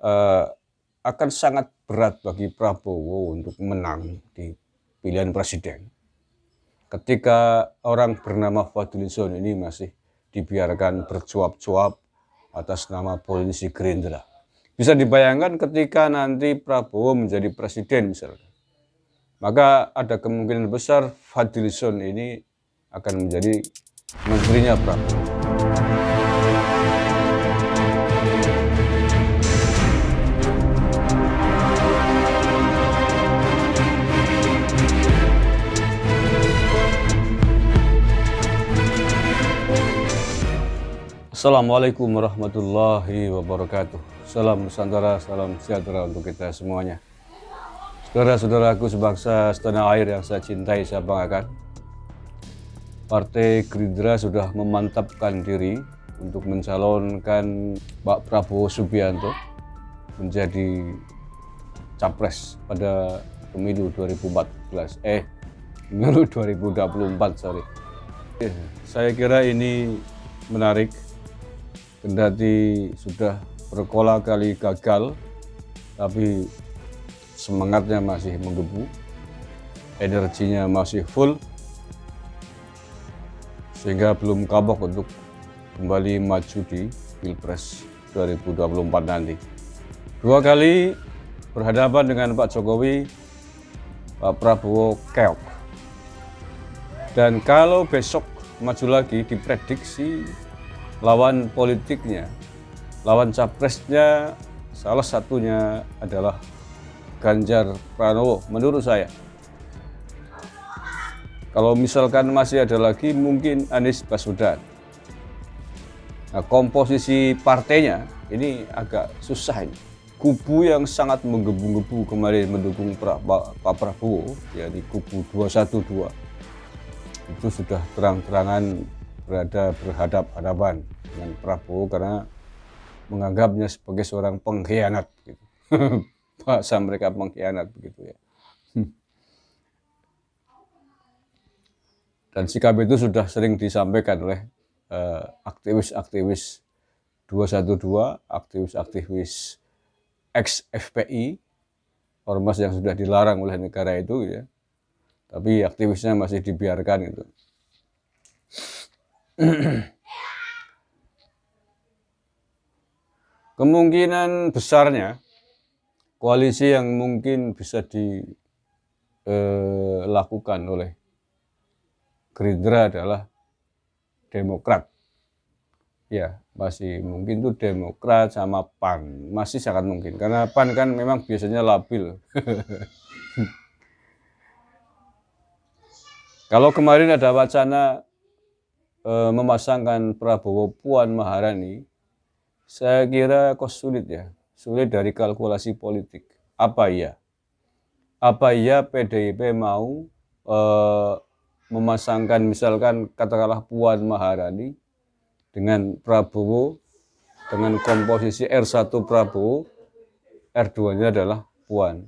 eh, akan sangat berat bagi Prabowo untuk menang di pilihan presiden. Ketika orang bernama Fadlizon ini masih dibiarkan bercuap-cuap atas nama politisi Gerindra. Bisa dibayangkan ketika nanti Prabowo menjadi presiden misalnya, maka ada kemungkinan besar Fadlizon ini akan menjadi menterinya Prabowo. Assalamualaikum warahmatullahi wabarakatuh. Salam Nusantara, salam sejahtera untuk kita semuanya. Saudara-saudaraku sebangsa setanah air yang saya cintai, saya banggakan. Partai Gerindra sudah memantapkan diri untuk mencalonkan Pak Prabowo Subianto menjadi capres pada pemilu 2024, sorry. Saya kira ini menarik. Kendati sudah berkola kali gagal, tapi semangatnya masih menggebu, energinya masih full, sehingga belum kapok untuk kembali maju di Pilpres 2024 nanti. 2 kali berhadapan dengan Pak Jokowi, Pak Prabowo keok. Dan kalau besok maju lagi, diprediksi lawan politiknya, lawan capresnya salah satunya adalah Ganjar Pranowo menurut saya. Kalau misalkan masih ada lagi mungkin Anies Baswedan. Nah, komposisi partainya ini agak susah ini. Kubu yang sangat menggebu-gebu kemarin mendukung Pak Prabowo, yakni kubu 212, itu sudah terang-terangan berhadapan dengan Prabowo karena menganggapnya sebagai seorang pengkhianat gitu. Bahasa mereka pengkhianat begitu ya. Dan sikap itu sudah sering disampaikan oleh aktivis-aktivis 212, aktivis-aktivis ex-FPI, ormas yang sudah dilarang oleh negara itu ya. Tapi aktivisnya masih dibiarkan itu. Kemungkinan besarnya koalisi yang mungkin bisa dilakukan oleh Gerindra adalah Demokrat. Ya, masih mungkin tuh Demokrat sama PAN, masih sangat mungkin karena PAN kan memang biasanya labil. Kalau kemarin ada wacana memasangkan Prabowo Puan Maharani, saya kira kok sulit ya, sulit dari kalkulasi politik. Apa iya PDIP mau memasangkan misalkan katakanlah Puan Maharani dengan Prabowo dengan komposisi R1 Prabowo, R2-nya adalah Puan.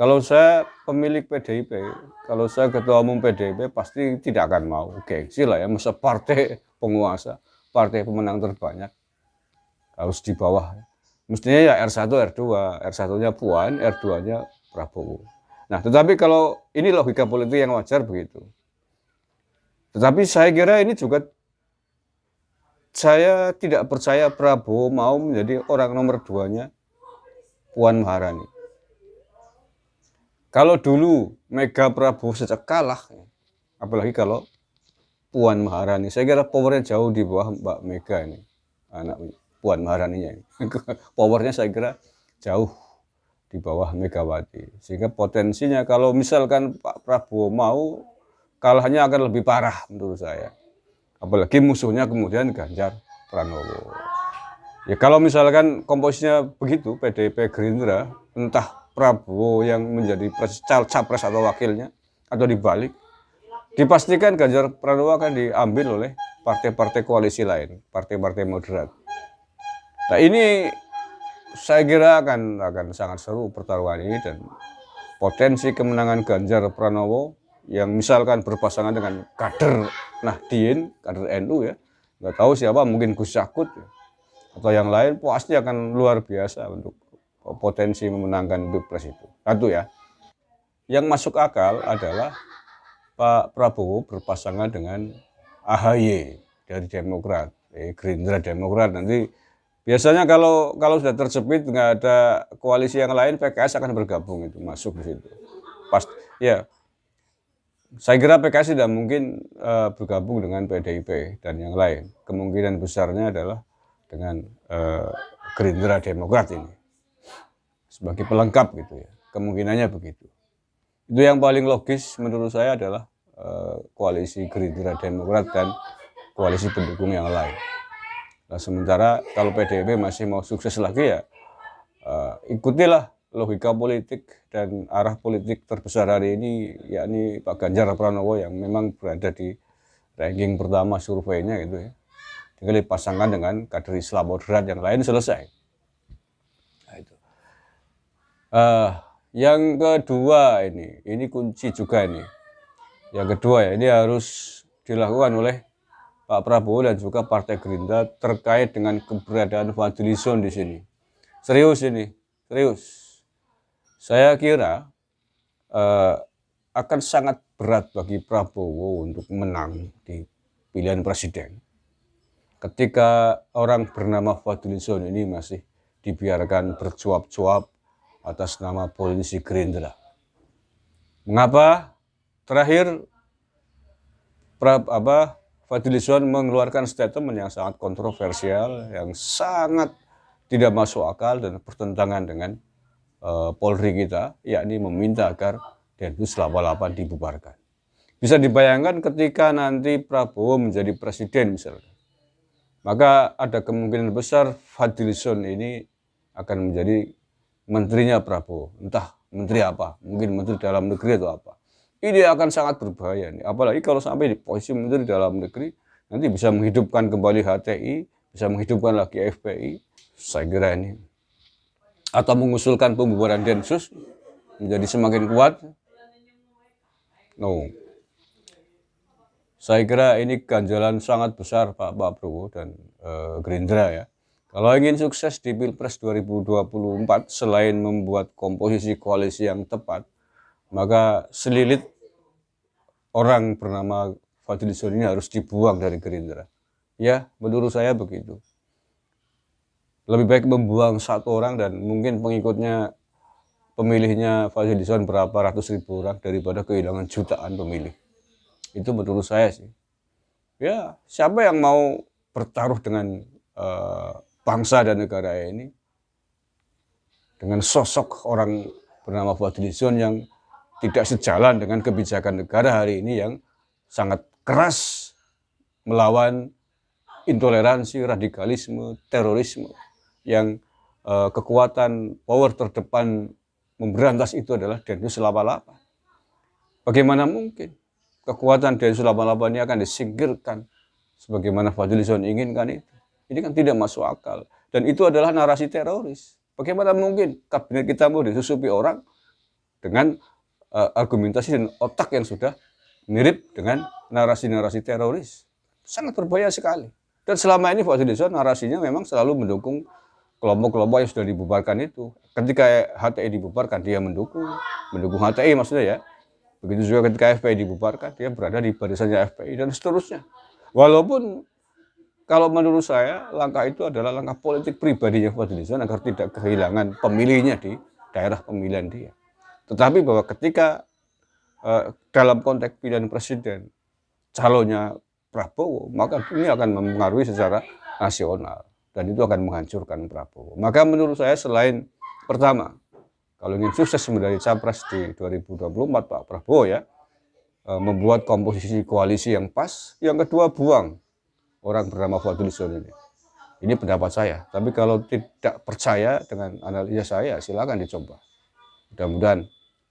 Kalau saya pemilik PDIP, kalau saya ketua umum PDIP pasti tidak akan mau. Gengsi lah ya, masa partai penguasa, partai pemenang terbanyak harus di bawah. Mestinya ya R1, R2, R1-nya Puan, R2-nya Prabowo. Nah, tetapi kalau ini logika politik yang wajar begitu. Tetapi saya kira ini juga, saya tidak percaya Prabowo mau menjadi orang nomor 2-nya Puan Maharani. Kalau dulu Mega Prabowo sejak kalah, apalagi kalau Puan Maharani, saya kira powernya jauh di bawah Mbak Mega ini, anak Puan Maharaninya ini. Powernya saya kira jauh di bawah Megawati. Sehingga potensinya kalau misalkan Pak Prabowo mau, kalahnya akan lebih parah menurut saya. Apalagi musuhnya kemudian Ganjar Pranowo. Ya kalau misalkan komposisinya begitu, PDIP Gerindra, entah Prabowo yang menjadi capres atau wakilnya, atau dibalik, dipastikan Ganjar Pranowo akan diambil oleh partai-partai koalisi lain, partai-partai moderat. Nah ini saya kira akan sangat seru pertarungan ini, dan potensi kemenangan Ganjar Pranowo yang misalkan berpasangan dengan kader Nahdien, kader NU ya, nggak tahu siapa, mungkin Gus Yakut ya, atau yang lain, pasti akan luar biasa untuk potensi memenangkan Pilpres itu. Satu ya. Yang masuk akal adalah Pak Prabowo berpasangan dengan AHY dari Demokrat, Gerindra Demokrat. Nanti biasanya kalau sudah terjepit nggak ada koalisi yang lain, PKS akan bergabung, itu masuk di situ. Pas ya, saya kira PKS tidak mungkin bergabung dengan PDIP dan yang lain. Kemungkinan besarnya adalah dengan Gerindra Demokrat ini sebagai pelengkap gitu ya. Kemungkinannya begitu. Itu yang paling logis menurut saya adalah koalisi Gerindra Demokrat dan koalisi pendukung yang lain. Nah, sementara kalau PDIP masih mau sukses lagi ya ikutilah logika politik dan arah politik terbesar hari ini, yakni Pak Ganjar Pranowo yang memang berada di ranking pertama surveinya gitu ya. Tinggal dipasangkan dengan kader Islam moderat yang lain, selesai. Nah, itu. Yang kedua ini kunci juga ini. Yang kedua ya, ini harus dilakukan oleh Pak Prabowo dan juga Partai Gerindra terkait dengan keberadaan Fadlizon di sini. Serius ini, serius. Saya kira akan sangat berat bagi Prabowo untuk menang di pilihan presiden ketika orang bernama Fadlizon ini masih dibiarkan bercuap-cuap atas nama politisi Gerindra. Mengapa? Terakhir Fadlizon mengeluarkan statement yang sangat kontroversial, yang sangat tidak masuk akal dan bertentangan dengan Polri kita, yakni meminta agar Densus 88 dibubarkan. Bisa dibayangkan ketika nanti Prabowo menjadi presiden misalnya, maka ada kemungkinan besar Fadlizon ini akan menjadi menterinya Prabowo, entah menteri apa, mungkin menteri dalam negeri atau apa. Ini akan sangat berbahaya nih, apalagi kalau sampai di posisi menteri dalam negeri, nanti bisa menghidupkan kembali HTI, bisa menghidupkan lagi FPI, saya kira ini, atau mengusulkan pembubaran Densus menjadi semakin kuat. No, saya kira ini ganjalan sangat besar Pak Prabowo dan Gerindra ya. Kalau ingin sukses di Pilpres 2024, selain membuat komposisi koalisi yang tepat, maka selilit orang bernama Fadlizon ini harus dibuang dari Gerindra. Ya, menurut saya begitu. Lebih baik membuang satu orang dan mungkin pemilihnya Fadlizon berapa ratus ribu orang daripada kehilangan jutaan pemilih. Itu menurut saya sih. Ya, siapa yang mau bertaruh dengan bangsa dan negara ini dengan sosok orang bernama Fadlizon yang tidak sejalan dengan kebijakan negara hari ini yang sangat keras melawan intoleransi, radikalisme, terorisme, yang kekuatan power terdepan memberantas itu adalah Densus 88. Bagaimana mungkin kekuatan Densus 88 ini akan disingkirkan sebagaimana Fadlizon inginkan itu? Ini kan tidak masuk akal. Dan itu adalah narasi teroris. Bagaimana mungkin kabinet kita mau disusupi orang dengan argumentasi dan otak yang sudah mirip dengan narasi-narasi teroris? Sangat berbahaya sekali. Dan selama ini Fadlizon narasinya memang selalu mendukung kelompok-kelompok yang sudah dibubarkan itu. Ketika HTI dibubarkan, dia mendukung HTI maksudnya ya. Begitu juga ketika FPI dibubarkan, dia berada di barisannya FPI dan seterusnya. Walaupun kalau menurut saya langkah itu adalah langkah politik pribadinya Fadlizon agar tidak kehilangan pemilihnya di daerah pemilihan dia. Tetapi bahwa ketika dalam konteks pilihan presiden calonnya Prabowo, maka ini akan mempengaruhi secara nasional dan itu akan menghancurkan Prabowo. Maka menurut saya selain pertama, kalau ingin sukses menjadi capres di 2024 Pak Prabowo ya, membuat komposisi koalisi yang pas. Yang kedua, buang orang bernama Fadlizon ini. Ini pendapat saya. Tapi kalau tidak percaya dengan analisa saya, silakan dicoba. Mudah-mudahan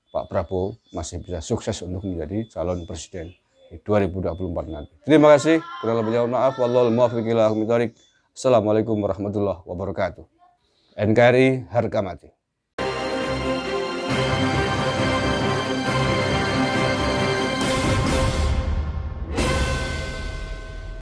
Pak Prabowo masih bisa sukses untuk menjadi calon presiden di 2024 nanti. Terima kasih. Kurang lebihnya mohon maaf. Wallahul muwaffiq ila aqwamit thoriq. Assalamualaikum warahmatullahi wabarakatuh. NKRI harga mati.